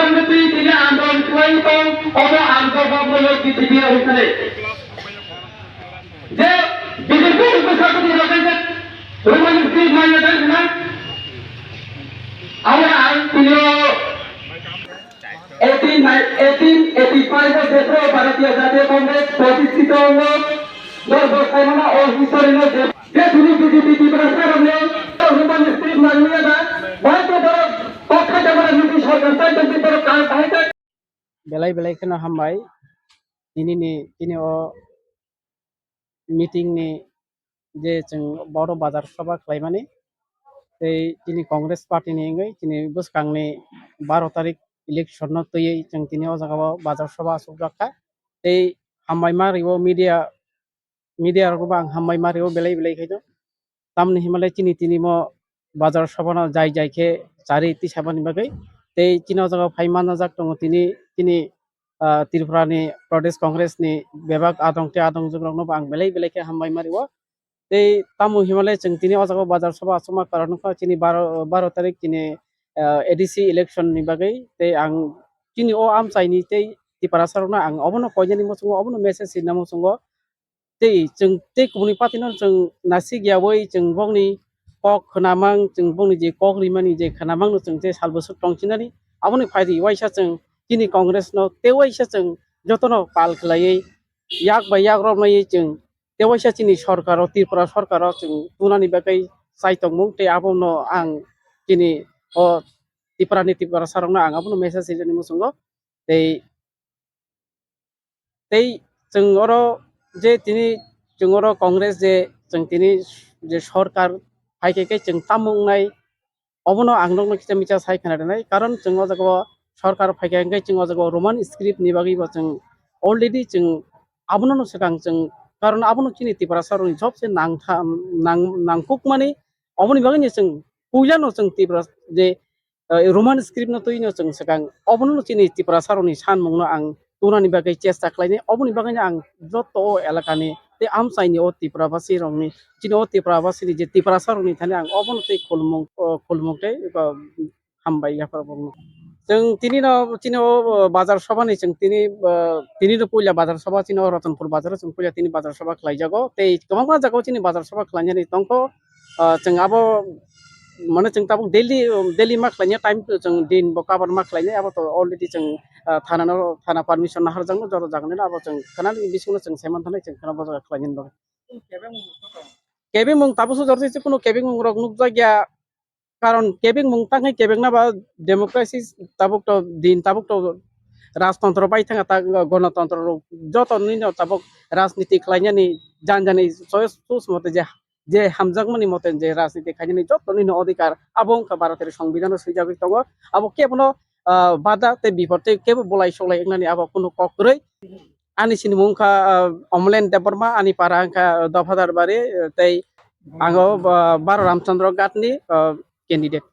প্রধানমন্ত্রী তিনি আন্দোলন চূড়ান্ত আন্তর্জাতিক পৃথিবীর অভিযানে যে বিজেপি উপসভাপতি রয়েছেন রোমান স্ত্রী মাইনে দেন না আমরা তিনিও 1885 দেশে ভারতীয় জাতীয় কংগ্রেস প্রতিষ্ঠিত অঙ্গ ব্যবস্থাপনা ও হিস্টোরিনো যে তিনি বিজেপি ত্রিপুরা রোমান স্ত্রী মাইনে দেন হয়তো পক্ষে যাবার নীতি সরকার তাই কিন্তু কাজ হয় belai belai kena hambai ini o meeting ni je jeng boro bazar sabha khlaimani tei tini congress party ni ngai tini buskang ni 12 tarik election no tui jeng tini o jaga bazar sabha asuk rakha tei hambai mario media ro bang hambai mario belai belai khaito tamni himalay tini mo bazar sabha no jai khe chari ti sabani bagai tei tini o jaga phaimana jak tongo tini Tripura ni Pradesh Congress ni bebak adong jugrong no bang belai ke hambai mario tei tamu himalay jeng tini o jaga bazar sabha asuma karon kha tini 12 tarik tini ADC election ni bagai tei ang tini o amchai ni tei Tripura sarona ang obono koijani mo sungo obono message sinna mo sungo tei jeng tei kubuni party no jeng nasik yawoi jeng bongni kok khanamang jeng bongni je kok rimani je khanamang no jeng je salbosuk tongchinani aboni phaidi waisa jeng tini congress no tewaisa jeng jotono pal khlai yak bai yak romnai jeng tewaisa tini sarkar o Tripura sarkar o jeng tunani bagai saitongmung tei abono ang tini o Tripura sarongna ang abono message sinani mo sungo tei jeng oro je tini jeng oro congress je jeng tini je sarkar haike ke jeng tamung nai obono ang nokno kita micha sai khana nai karon jeng o jaga sarkar phaike angkai jeng o jaga roman script ni bagi bo jeng already jeng abono no sakang jeng karon abono tini Tripura saroni jobse nangkuk mani oboni bagi ni jeng puila no jeng Tripura je roman script no tui no jeng sakang obono no tini Tripura saroni sanmung no ang tunani bagai chesta khlaini oboni bagai ang joto elakani tei amchaini o Tripura basi rokni tini o Tripura basi ni je Tripura saroni thani ang obono tei khulmung tei hambai yaparabong jeng tini o bazar sabha ni jeng tini no puila bazar sabha tini o Ratanpur bazar jeng puila tini bazar sabha khlaijago tei kwbangma jaga tini bazar sabha khlainani tongko jeng abo mane jeng tabuk daily ma khlaina time jeng din bo cover ma khlaina abo to already jeng thana permission na harjang no joro jagani na abo jeng khanani bisingo jeng seman thanai jeng khana bajar khlaini ba kebeng mung tabusu jorti kuno kebeng mung rok nukjagya karon kebeng mung tangai kebeng na ba democracy tabuk to din tabuk to রাজতন্ত্র by থাকা তা গণতন্ত্র যত নিনো tabuk রাজনীতি khlainani janjani choice মতে যে হামজাগমানি মতে যে রাজনীতি খাইনি যত নিনো অধিকার আবং ভারতের সংবিধান সুইজাবি tongo abo kebono bada te bipote kebo bolai solai nani abo kuno kokroi ani sini mungka omlen deborma ani para angka dofadar bare tei ango baro ramchandra gatni candidate